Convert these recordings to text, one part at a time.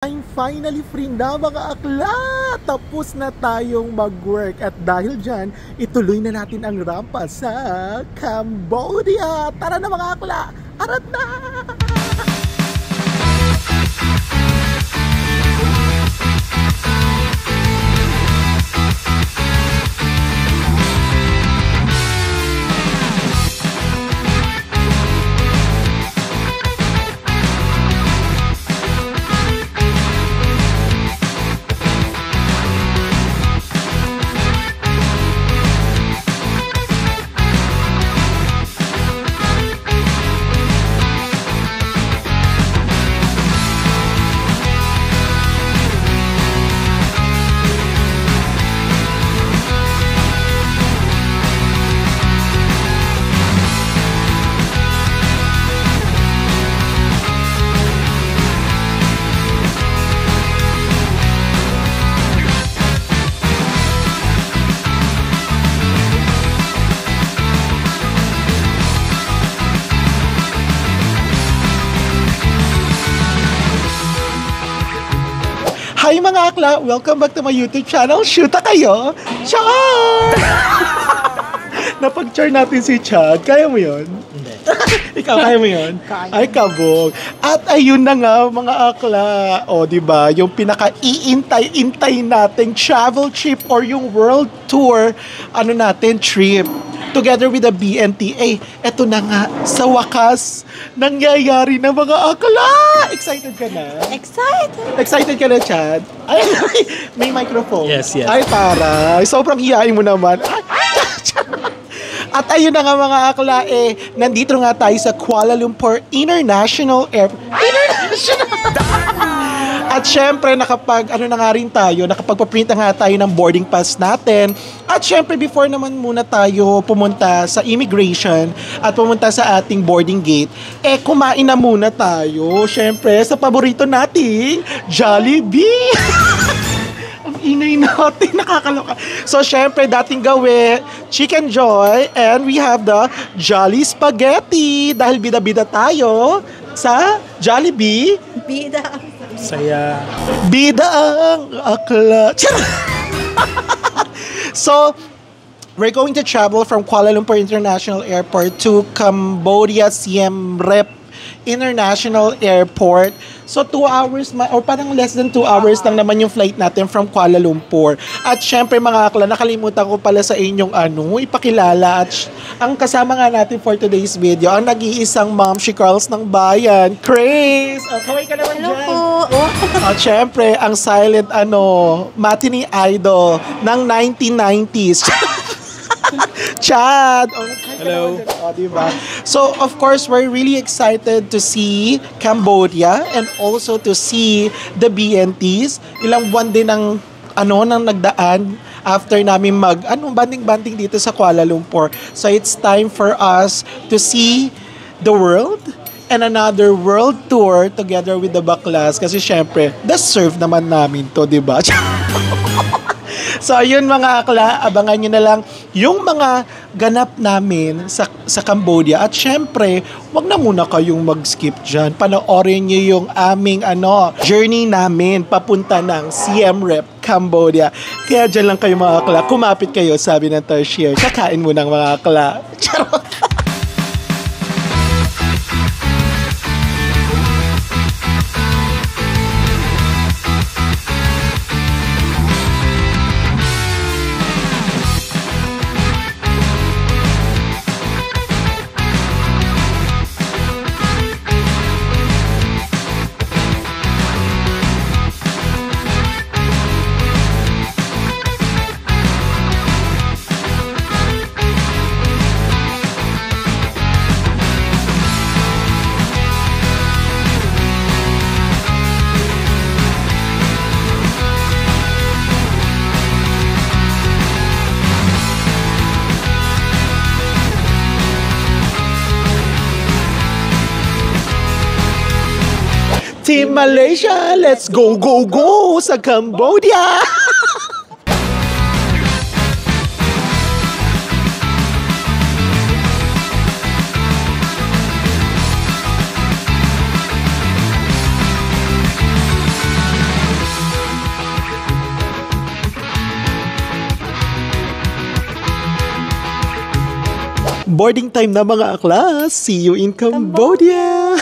I'm finally free na mga akla! Tapos na tayong mag-work at dahil dyan, ituloy na natin ang rampa sa Cambodia! Tara na mga akla! Arat na! Hi mga akla! Welcome back to my YouTube channel. Shoota kayo! Char! Napag-char natin si Chad. Kaya mo yun? Hindi. Ikaw, kaya mo yun? Kaya. Ay, kabog. At ayun na nga mga akla. O, diba? Yung pinaka-iintay-intay nating travel trip or yung world tour, trip. Together with the BNTA. Eto na nga, sa wakas, nangyayari na mga akla! Excited ka na? Excited! Excited ka na, Chad? Ay, may microphone. Yes. Ay, taray. Sobrang hiyain mo naman. At ayun na nga mga akla, nandito nga tayo sa Kuala Lumpur International Airport. At syempre, nakapagpaprint na nga tayo ng boarding pass natin. At syempre, before naman muna tayo pumunta sa immigration at pumunta sa ating boarding gate, kumain na muna tayo. Syempre, sa paborito nating Jollibee! Ang inay natin, nakakaloka. So, syempre, dating gawi, Chicken Joy, and we have the Jolly Spaghetti. Dahil bida-bida tayo sa Jollibee. Bida. Saya. Bida ang akla. So, we're going to travel from Kuala Lumpur International Airport to Cambodia Siem Reap International Airport. So 2 hours or parang less than 2 hours lang naman yung flight natin from Kuala Lumpur. At syempre mga akla, nakalimutan ko pala sa inyong ipakilala at ang kasama nga natin for today's video, ang nag-iisang mom she Carls ng bayan, Grace. Kaway ka naman dyan. Hello po. At syempre, ang silent matinee idol ng 1990s. Chad! Hello. Diba? So, of course, we're really excited to see Cambodia and also to see the BNTs. Ilang buwan din ng nagdaan after namin banding-banding dito sa Kuala Lumpur. So, it's time for us to see the world and another world tour together with the baklas. Kasi syempre, deserve naman namin to, diba? So, ayun mga akla, abangan nyo na lang yung mga ganap namin sa Cambodia. At syempre, wag na muna kayong mag-skip dyan. Panoorin nyo yung aming journey namin papunta ng Siem Reap, Cambodia. Kaya dyan lang kayo mga akla. Kumapit kayo, sabi ng Tertiary. Kakain mo ng mga akla. Charot! Team Malaysia, let's go, go, go sa Cambodia! Boarding time na mga akla. See you in Cambodia!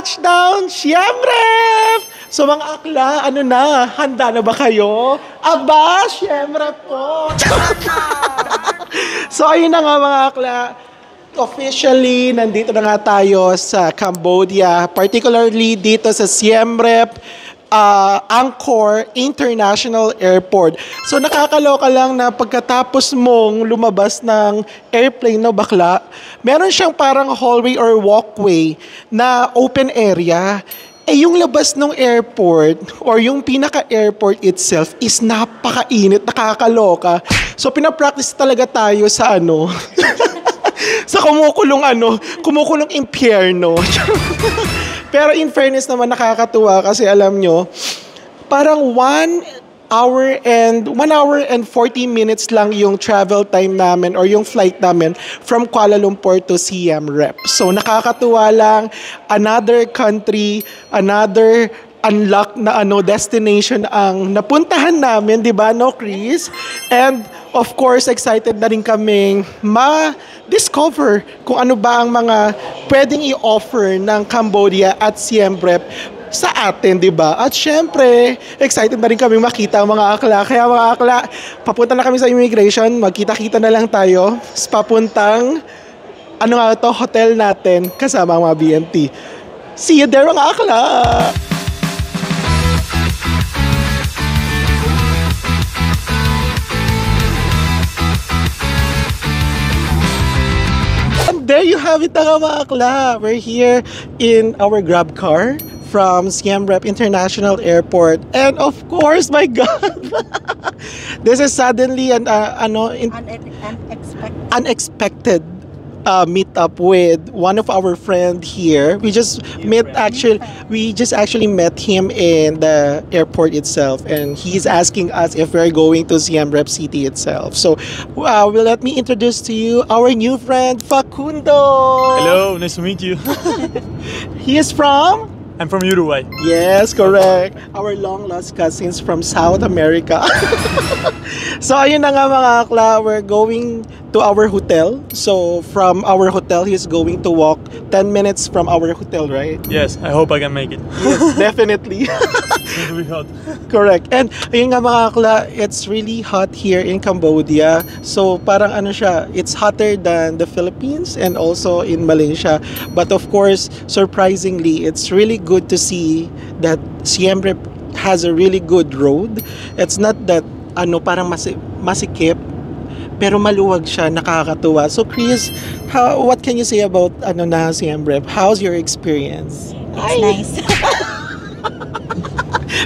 Touchdown, Siem Reap! So mga akla, ano na? Handa na ba kayo? Aba, Siem Reap po! So ayun na nga mga akla. Officially, nandito na nga tayo sa Cambodia. Particularly dito sa Siem Reap Angkor International Airport. So nakakaloka lang na pagkatapos mong lumabas ng airplane no bakla, meron siyang parang hallway or walkway na open area. Eh yung labas ng airport or yung pinaka-airport itself is napakainit, nakakaloka. So pinapractice talaga tayo sa sa kumukulong impyerno. Pero in fairness naman nakakatuwa kasi alam nyo, parang 1 hour and 40 minutes lang yung travel time namin or yung flight namin from Kuala Lumpur to Siem Reap. So nakakatuwa lang, another country, another unlock na destination ang napuntahan namin, 'di ba, no Chris? And of course, excited na rin kaming ma-discover kung ano ba ang mga pwedeng i-offer ng Cambodia at Siem Reap sa atin, di ba? At syempre, excited na rin kaming makita ang mga akla. Kaya mga akla, papunta na kami sa immigration, magkita-kita na lang tayo sa papuntang hotel natin kasama ang mga BNT. See you there mga akla! There you have it na mga akla. We're here in our Grab car from Siem Reap International Airport. And of course, my God, this is suddenly unexpected meet up with one of our friend here. We just actually met him in the airport itself, and he's asking us if we're going to Siem Reap City itself. So, let me introduce to you our new friend Facundo. Hello, nice to meet you. He is from. I'm from Uruguay. Yes, correct. Our long-lost cousins from South America. So, ayun na nga mga akla, we're going to our hotel. So, from our hotel, he's going to walk 10 minutes from our hotel, right? Yes, I hope I can make it. Yes, definitely. It's going to be hot. Correct. And ayun nga mga akla, it's really hot here in Cambodia. So, parang it's hotter than the Philippines and also in Malaysia. But of course, surprisingly, it's really good to see that Siem Reap has a really good road. It's not that parang masikip, pero maluwag siya, nakakatuwa. So Chris, what can you say about Siem Reap? How's your experience? It's nice.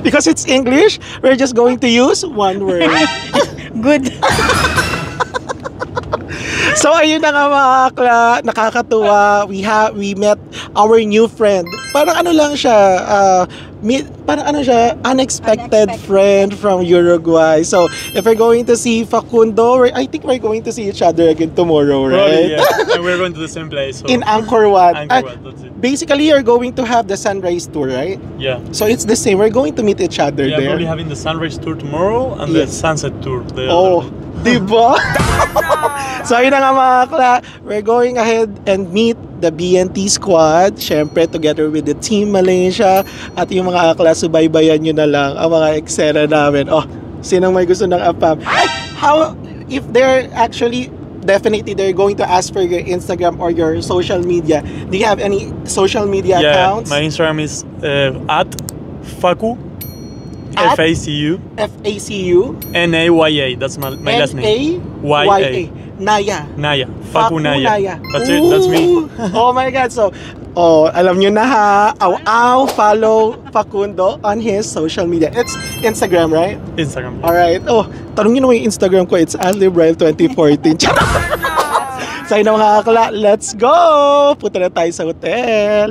Because it's English, we're just going to use one word. Good. So ayun na nga mga akla, nakakatuwa. We met our new friend. Parang lang siya, unexpected friend from Uruguay. So if we're going to see Facundo, I think we're going to see each other again tomorrow, right? Probably, yeah. And we're going to the same place. So. In Angkor Wat. Angkor Wat, that's it. Basically, you're going to have the sunrise tour, right? Yeah. So it's the same. We're going to meet each other Yeah, there. probably having the sunrise tour tomorrow and the Yes. sunset tour. Diba? So ayun na nga mga akla, we're going ahead and meet the BNT squad, syempre together with the Team Malaysia, at yung mga akla, subaybayan nyo na lang ang mga eksena namin. Sinong may gusto ng APAM? How, if they're actually, definitely they're going to ask for your Instagram or your social media. Do you have any social media accounts? My Instagram is at Facu. At FACU. FACU. NAYA. That's my last name. NAYA. Naya. Naya. Facu Naya. That's it. Ooh. That's me. Oh my God. So, alam nyo na ha. Follow Facundo on his social media. It's Instagram, right? Instagram. Alright. Tanong nyo naman yung Instagram ko. It's AshleyBryle2014. So yun na mga akla, let's go! Punta na tayo sa hotel.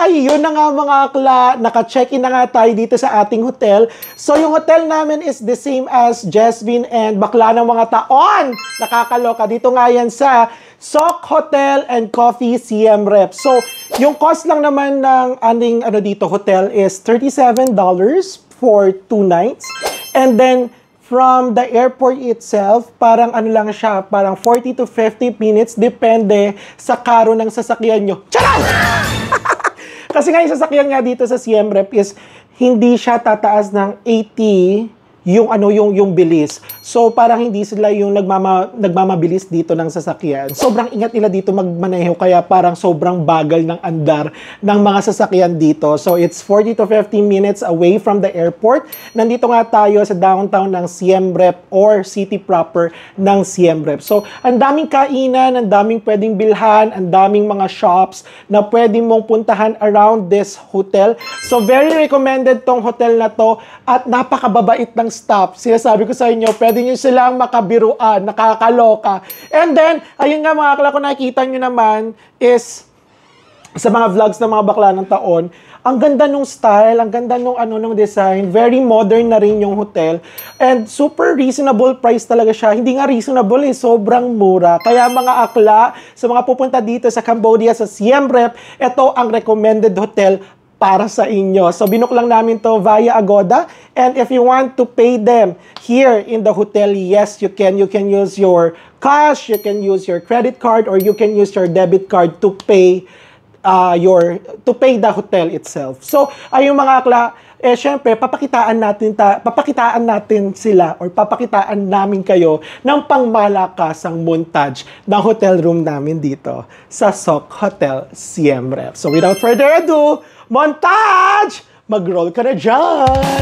Ayun na nga mga akla, naka-check-in na nga tayo dito sa ating hotel. So yung hotel namin is the same as Jasmine and Bakla ng mga taon. Nakakaloka. Dito nga yan sa Sok Hotel and Coffee Siem Reap. So yung cost lang naman ng aning dito hotel is $37 for 2 nights. And then from the airport itself, parang lang siya, parang 40 to 50 minutes depende sa karo ng sasakyan nyo. Charan! Kasi nga yung sasakyan nga dito sa Siem Reap is hindi siya tataas ng 80 yung bilis. So parang hindi sila yung nagmamabilis dito ng sasakyan. Sobrang ingat nila dito magmaneho kaya parang sobrang bagal ng andar ng mga sasakyan dito. So it's 40 to 50 minutes away from the airport. Nandito nga tayo sa downtown ng Siem Reap or city proper ng Siem Reap. So ang daming kainan, ang daming pwedeng bilhan, ang daming mga shops na pwedeng mong puntahan around this hotel. So very recommended tong hotel na to at napakababait ng staff. Sinasabi ko sa inyo, pwede nyo silang makabiruan, nakakaloka. And then, ayun nga mga akla, kung nakikita nyo naman is sa mga vlogs ng mga bakla ng taon, ang ganda nung style, ang ganda nung nung design, very modern na rin yung hotel. And super reasonable price talaga siya. Hindi nga reasonable sobrang mura. Kaya mga akla, sa mga pupunta dito sa Cambodia, sa Siem Reap, ito ang recommended hotel para sa inyo. So, binook lang namin to via Agoda. And if you want to pay them here in the hotel, yes, you can. You can use your cash, you can use your credit card, or you can use your debit card to pay the hotel itself. So, ayun mga akla, syempre, papakitaan natin sila or papakitaan namin kayo ng pangmalakasang montage ng hotel room namin dito sa Sok Hotel Siem Reap. So, without further ado, montage! Mag-roll ka na dyan!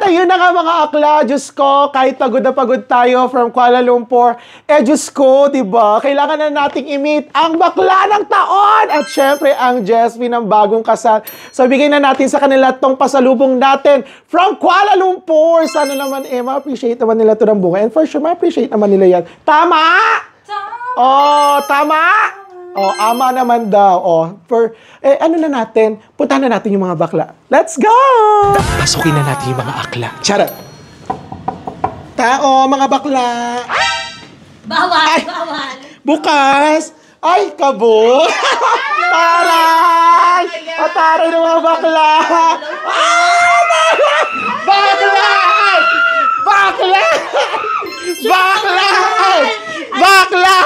Ayun na nga mga akla, Diyos ko, kahit pagod na pagod tayo from Kuala Lumpur, Diyos ko, diba? Kailangan na nating i-meet ang bakla ng taon! At syempre, ang Jasmine ng bagong kasal. So, bigay na natin sa kanila tong pasalubong natin from Kuala Lumpur. Sana naman, ma-appreciate naman nila ito ng bunga. And for sure, ma-appreciate naman nila yan. Tama! Oh, tama! Oh, ama naman daw. Oh, na natin? Puntahan na natin yung mga bakla. Let's go! Pasukin na natin yung mga akla. Charot! Tao, mga bakla! Bawal! Bawal! Bukas! Ay, kabo! Taray! Taray ng mga bakla! Bakla! Bakla! Bakla! Bakla!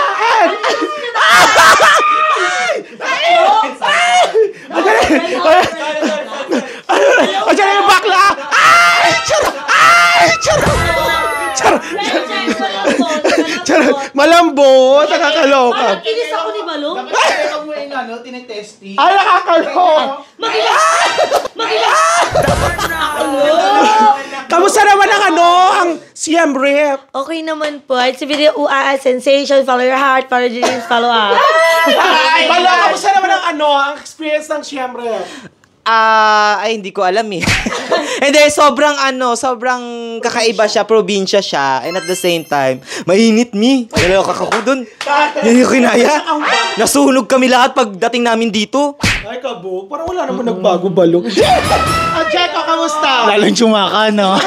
Ayan yung bakla! Ay! Charot! Ay! Charot! Charot! Charot! Malambot! Nakakaloka! Inis ako ni Balong. Nakakaloka mo yung tinetesting. Ay! Nakakaloka! Kamusta naman ang Siem Reap? Okay naman po. It's a video sensation. Follow your heart. Follow your dreams. Follow up. Ay! Kamusta naman ang experience ng Siem Reap? Ay, hindi ko alam eh. Hindi, sobrang kakaiba siya, probinsya siya, and at the same time, mainit Naloko ako dun. Yan yung kinaya. Nasunog kami lahat pagdating namin dito. Ay, kabuk. Parang wala naman nagbago balong. Jeko, kamusta? Lalong tsumaka, no?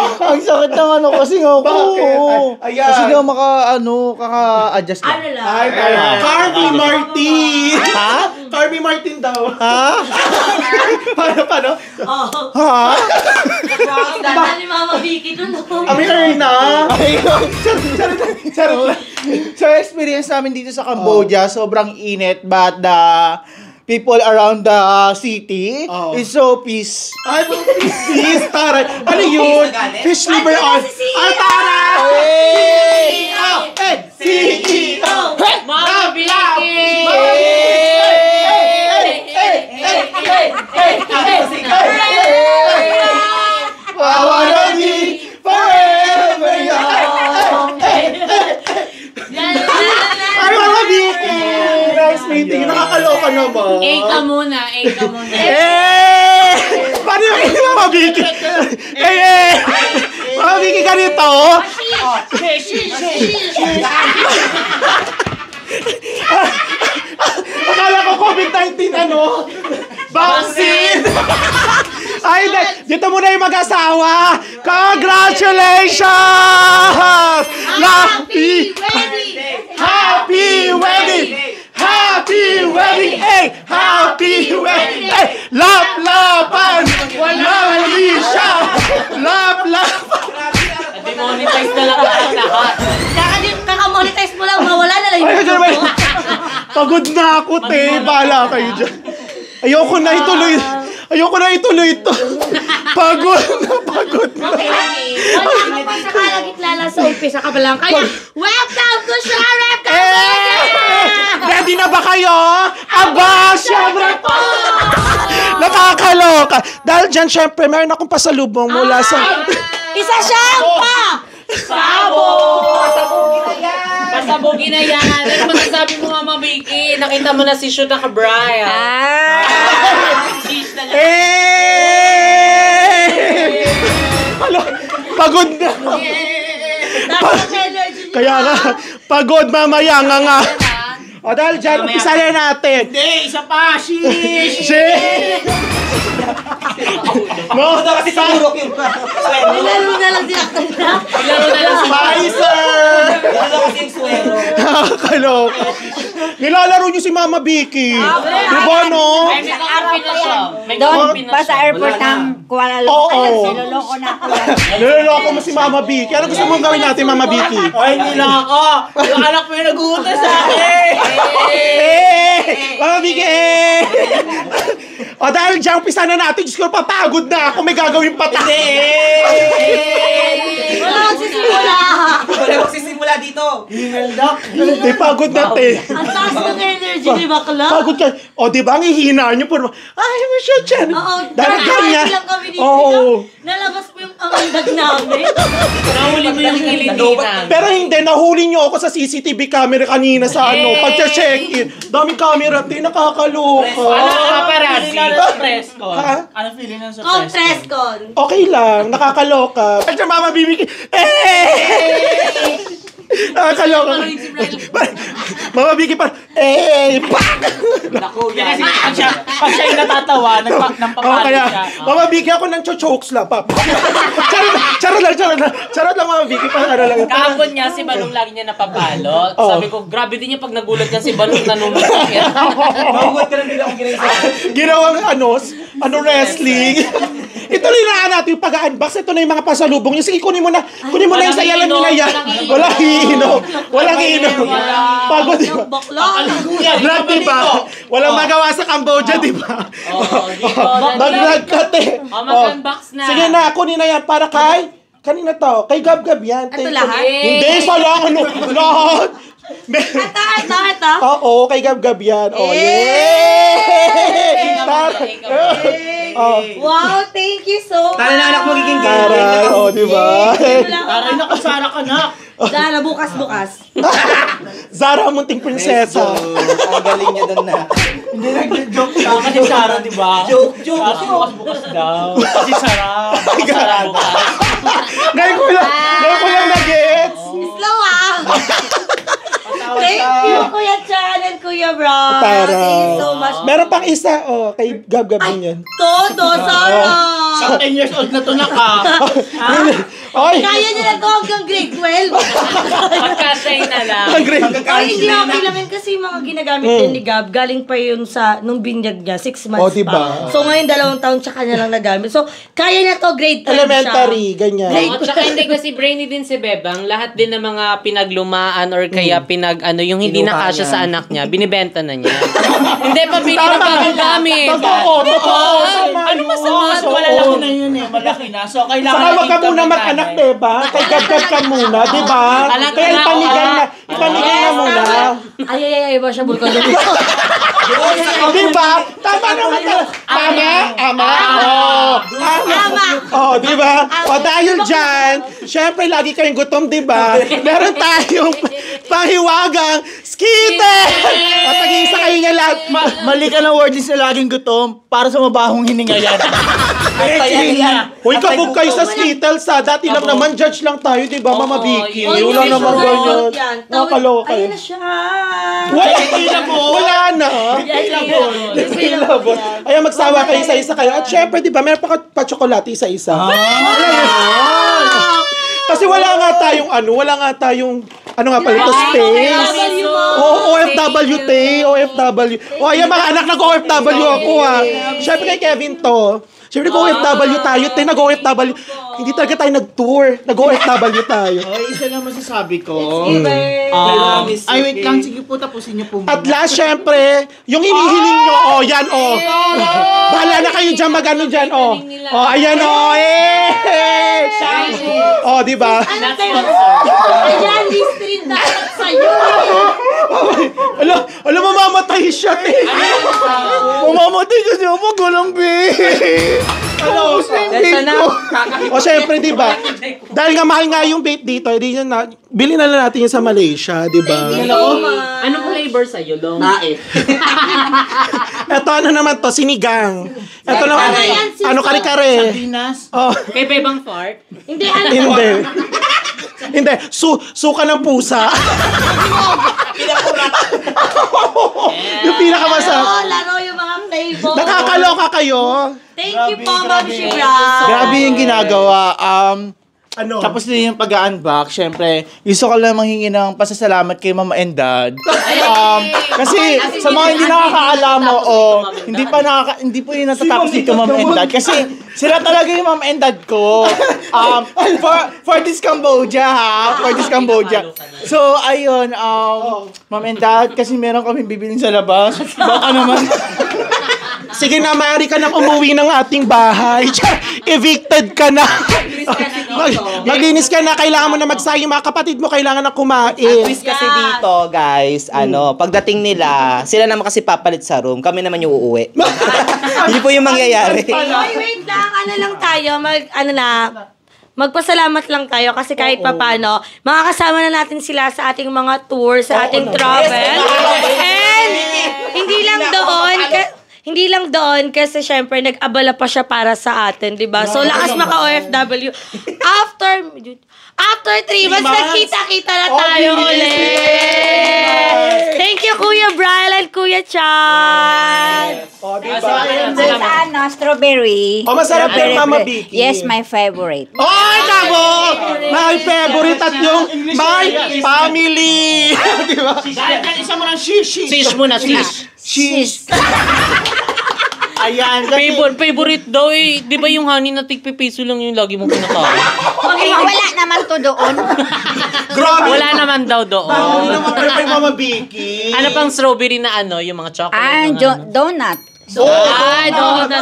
Ang sakit ng kasi nga ako. Bakit? Ayan. Kasi nga kaka-adjust lang. Ano lang? Ay, Carby Martin! Ha? Carby Martin daw. Ha? Paano? Oh. Ha? Dahil ni Mama Vicky dun. Amin na. Charot. So, experience namin dito sa Cambodia, sobrang init, but the people around the city is so peace. Ay, peace, taray. Ano yun? Fish liver oil. Ay, CEO! Mama Vicky! I wanna be forever young. Ay, Mama Vicky! Nice meeting. Nakakaloka naman. Eka muna. Paano yung Mama Vicky? Mama Vicky ganito. Akala ko COVID-19 vaccine. Ay, dito muna yung mag-asawa. Congratulations! Happy wedding! Happy wedding! Happy wedding! Hey! Happy wedding! Hey! Lap-lapan! Walang lisya! Lap-lapan! Demonetize na lang ang lahat. Kaka-monetize mo lang, mawala na lang Ay, yung may... Pagod na ako, te. Bahala kayo dyan. Ayoko na ituloy ito. Pagod na. Wala ka pa sa kalagitla lang sa umpisa ka pa lang. Kaya, welcome to Sharep Ready na ba kayo? Aba, syempre po! Nakakaloka. Dahil dyan, syempre, meron akong pasalubong mula sa... Isa siyang Pasabugin na yan. Ano masasabi mo, Mama Vicky? Nakita mo na si Shoot na Cabraya. Pagod na. Kaya nga, pagod mamaya nga. O dahil dyan, umpisa na natin. Hindi, isa pa. Sheesh! No? Kasi siguro yung Nilaro na lang si Akala. Ilaro na lang si Pfizer! Ano kasi yung swero? Nakakaloka. Nilalaro niyo si Mama Vicky. Diba, no? May kakampi na siya. May Doon kakampi na pa siya. sa airport ng Kuala Oo. Lumpur. Niloloko na ako yan. Niloloko mo si Mama Vicky. Ano gusto mong gawin natin, Mama Vicky? Ay, hindi lang ako. Yung anak mo yung nag-uutos sa akin. Mama Vicky! O dahil dyan, umpisa na natin. Diyos ko, papagod na ako. May gagawin pa tayo. Wala kang sisimula. Wala magsisimula dito. Hindi, pagod na, te. Ang taas ng energy ni Bakla. Pagod ka. O, di ba, ang hihina nyo? Puro, ay, masya dyan. Oo, Dahil ganyan. lang kami dito. Oo. Nalabas mo yung angandag namin. Nahuli mo yung kilitinan. Pero hindi, nahuli nyo ako sa CCTV camera kanina sa pagcha-check-in. Daming camera, te, nakakaloka. Ano ka paparazzi? Presko. Ha? Ano feeling ng sa Con Trescon. Okay lang, nakakaloka. At siya, Mama Bibi, nakakaloka. Mama Vicky pa, pak! Pag siya yung natatawa, nagpapalit Kaya, siya. Mama Vicky, ako nang chokes lang, pap. Charot lang, Mama Vicky, pa, ano lang. Kahapon niya, si Balong lagi niya napapalot. Oh. Sabi ko, grabe din niya pag nagulat yan si Balong nanunod niya. Mahugot ka lang din ako ginisa. Ginawang wrestling. Ituloy na natin yung pag-unbox. Ito na yung mga pasalubong niyo. Sige, kunin mo na yung sayalan nyo na yan. Walang iinom. Pagod, di ba? Bakla. Vlog, di ba? Walang magawa sa Cambodia, di ba? Mag-vlog ka, te. Mag-unbox na. Sige na, kunin na yan para kanina to, kay Gab-Gab yan. Ito lahat? Hindi, sa lang, lahat. Ito. Oo, kay Gab-Gab yan. Wow, thank you so much. Tara na anak magiging Tara, di ba? Taray na ko, Sara ka na. Dala, bukas. Zara, munting prinsesa. Ang galing niya doon na. Tama si Sara, di ba? Joke. Bukas daw. Kasi Sara. Bukas. Ngayon ko lang na-gets. Slow Thank you, Kuya Chan and Kuya Bro. Tara. Thank you so much. Meron pang isa, kay Gab-Gab din yan. Todo, Sara. 10 years old na to na ka. Oy! Kaya niya na to hanggang grade 12. Pagkasay na lang. Ay, hindi ako kailangan kasi yung mga ginagamit din ni Gab. Galing pa yun nung binyag niya, 6 months diba? pa. So ngayon, 2 taon siya kanya lang nagamit. So, kaya niya to grade 12 Elementary, siya. ganyan. Oo, tsaka hindi kasi brainy din si Bebang. Lahat din ng mga pinaglumaan or kaya yung hindi Kinuha nakasya niya. sa anak niya, binibenta na niya. Hindi, pabili ng bagong gamit. Totoo. Ano masama? Wala lang Malaki na yun eh, malaki na. So, kailangan Saka wag ka income muna ng mag-anak, nanay. diba? Kay gagad ka muna, diba? Anak Kaya na, ipanigan na. Ipanigan na muna. Ay, ba siya bulkan doon? Diba? Tama naman ka. Tama? Ama? Oo. Tama. Oh, diba? O dahil dyan, syempre lagi kayong gutom, diba? Meron tayong pahiwagang skite! O tag-iisa kayo nga lahat. Mali ka ng word sa laging gutom para sa mabahong hininga yan. Uy, kabog kayo sa Skittles ha. Dati lang naman, judge lang tayo, diba, Mama Vicky? Wala naman ganyan. Nakakaloka Ayun yun. na siya. Wala na. Ilabot. Ayan, magsawa kayo isa-isa kayo. At syempre, di ba, meron pa tsokolate isa-isa. Kasi wala nga tayong, ano nga pala ito, space. OFW. O, ayan, mga anak, nag-OFW ako ha. Syempre kay Kevin to. Siyempre, nag-OFW tayo. Nag-OFW. Hindi talaga tayo nag-tour. Nag-OFW tayo. Isa lang masasabi ko. Ay, wait lang. Sige po, tapusin niyo po. At last, syempre, yung hinihiling nyo, yan, bahala na kayo dyan, mag-ano dyan, ayan, di ba? Ayan, listerin dapat sa'yo. Alam, mamamatay siya, Mamamatay kasi ako, gulambi. O, syempre, di ba? Dahil nga mahal nga yung bait dito, bilhin na lang natin yung sa Malaysia, di ba? Anong flavor sa'yo, Dong? Ito, ano naman to, sinigang. Ito naman, kare-kare. Pinas. Kay Bebang Fart? Hindi, Hindi, suka ng pusa. Yung pinakamasarap. laro yung mga flavor. Nakakaloka kayo. Thank you po, Ma'am Shibra. Grabe yung ginagawa. Ano? Tapos din yung pag-unbox, syempre, gusto ko lang manghingi ng pasasalamat kay Mama and Dad. Kasi sa mga hindi nakakaalam hindi po yun natatapos dito Mama and Dad. Kasi sila talaga yung Mama and Dad ko. For this Cambodia ha. For this Cambodia. So, ayun, Mama and Dad, kasi meron kami bibilin sa labas. Baka naman. Sige na, maaari ka nang umuwi ng ating bahay. Evicted ka na. Maglinis ka na. Kailangan mo na magsayang. Mga kapatid mo, kailangan na kumain. Twist kasi dito, guys, pagdating nila, sila naman kasi papalit sa room, kami naman yung uuwi. Hindi po yung mangyayari. Wait lang. Ano lang tayo? Magpasalamat lang tayo kasi kahit papano, makakasama na natin sila sa ating mga tour, sa ating travel. And hindi lang doon kasi syempre nag-abala pa siya para sa atin, 'di ba? So lakas maka-OFW. After 3 months, nagkita-kita na tayo ulit. Thank you, Kuya Brian and Kuya Chan. Strawberry. Masarap yung Mama Vicky. Yes, my favorite. Kamo! My favorite at yung my family. Di ba? Isa mo ng shish. Shish muna, shish. Shish. Ayan. Favorite daw eh. Di ba yung honey na tigpipiso lang yung lagi mong kinakain? Wala naman to doon. Grabe. Wala naman daw doon. Ano naman kayo kay Mama Vicky? Ano pang strawberry na yung mga chocolate? Donut. Donut.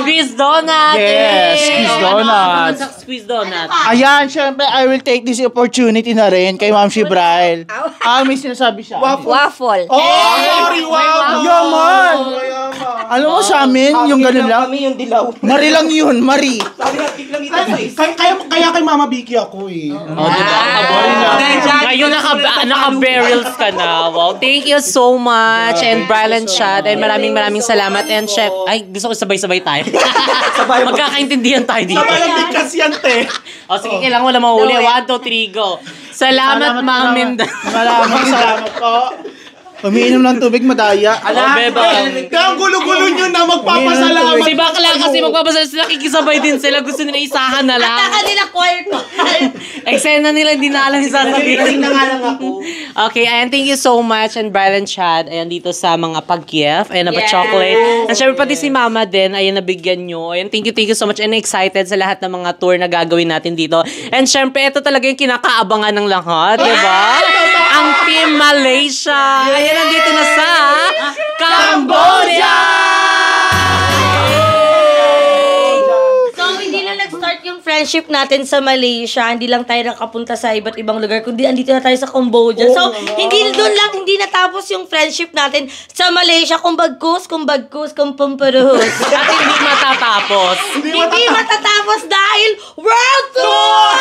Squeeze donut. Yes, squeeze donut. Squeeze donut. Ayan, syempre, I will take this opportunity na rin kay Ma'am Shibrail. May sinasabi siya. Waffle. Sorry, wow. Yaman! Alam mo sa amin, yung ganun lang. Kami yung dilaw. Mari lang yun, Mari. Kaya kay Mama Vicky ako eh. Ngayon naka-barrels ka na. Wow, thank you so much. And Brian Chad. And maraming salamat. And Chef, gusto ko sabay-sabay tayo. Magkakaintindihan tayo dito. Sabayang bigkas yan, te. O sige, kailangan wala mahuli. 1, 2, 3, go. Salamat, Ma'am Minda. Salamat po. Umiinom ng tubig, madaya. Beba. Kaya ang gulo-gulo nyo na magpapasalamat. Si Bakla kasi magpapasalamat sila, kikisabay din sila. Gusto nila isahan na lang. Ataka nila choir ko. Eksena nila, hindi na alam yung sasabihin. Okay, and thank you so much. And Brian Chad, ayan dito sa mga pag-gift. Ayan na ba chocolate. And syempre pati si Mama din, ayan nabigyan nyo. Ayan, thank you so much. And excited sa lahat ng mga tour na gagawin natin dito. And syempre, ito talaga yung kinakaabangan ng lahat, di ba? Ang Team Malaysia. Ayan, nandito na sa Cambodia! So, friendship natin sa Malaysia, hindi lang tayo nakapunta sa iba't ibang lugar, kundi andito na tayo sa Cambodia. So, hindi natapos yung friendship natin sa Malaysia, kung bagkus, kung pamparehos. At hindi matatapos. Hindi matatapos dahil World Tour!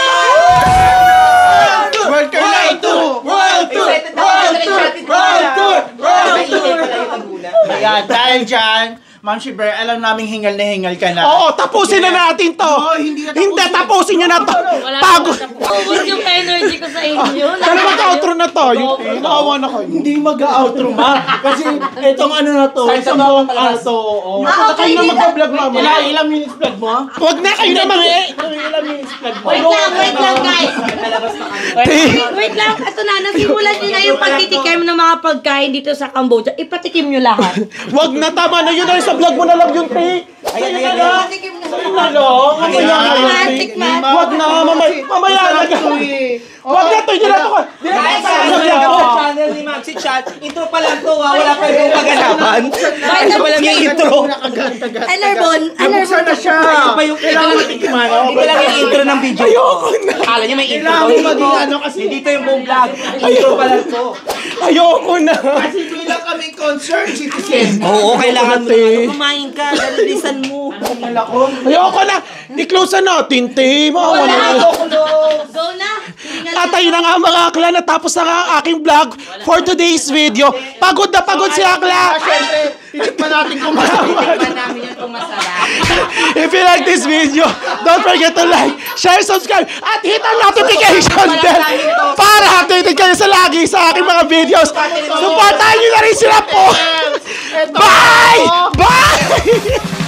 World Tour! Ayan, dahil dyan, Ma'am Shiver, alam namin hingal na hingal ka na. Oo, tapusin na natin to. Oo, hindi na tapusin. Hindi, tapusin nyo na to. Pagod. Ubus yung energy ko sa inyo. Kaya mag-outro na to. Yung naawa na kayo. Hindi mag-outro, ma. Kasi itong ano na to, isang buong ano to, oo. Okay, Kayo na mag-vlog mama. Ilang minutes vlog mo? Huwag na kayo na Ilang minutes vlog mo? Wait lang guys. Wait lang, ito na, nasimulan nyo na yung pagtitikim ng mga pagkain dito sa Cambodia. Ipatikim nyo lahat. Huwag na, tama na yun. Sa vlog mo na lang yung take. Ayan na lang. Mamaya na yun. Huwag na, mamaya na. Huwag na to, yun na to. Guys, sa channel ni Maxi Chat, intro pa lang to, wala pa yung paganapan. Ito pa lang yung intro. Enerbon. Nabuksan na siya. Ito pa yung ito lang yung intro ng video. Ayoko na. Akala niya may intro. Kailangan maging ano kasi. Hindi ito yung buong vlog. Intro pa lang to. Ayoko na. Kasi bilang kaming concerned citizen. Oo, kailangan mo Ate. na kumain ka, dalalisan mo. Ayoko na. I-close na natin, te. Maawa na. Go na. Tatay na nga mga akla, natapos na nga ang aking vlog for today's video. Pagod na pagod si akla. Siyempre, titikman natin kung namin yan kung masarap. If you like this video, don't forget to like, share, subscribe, at hit ang notification bell para updated kayo sa lagi sa aking mga videos. Supportahan nyo na rin sila po. Bye! Bye!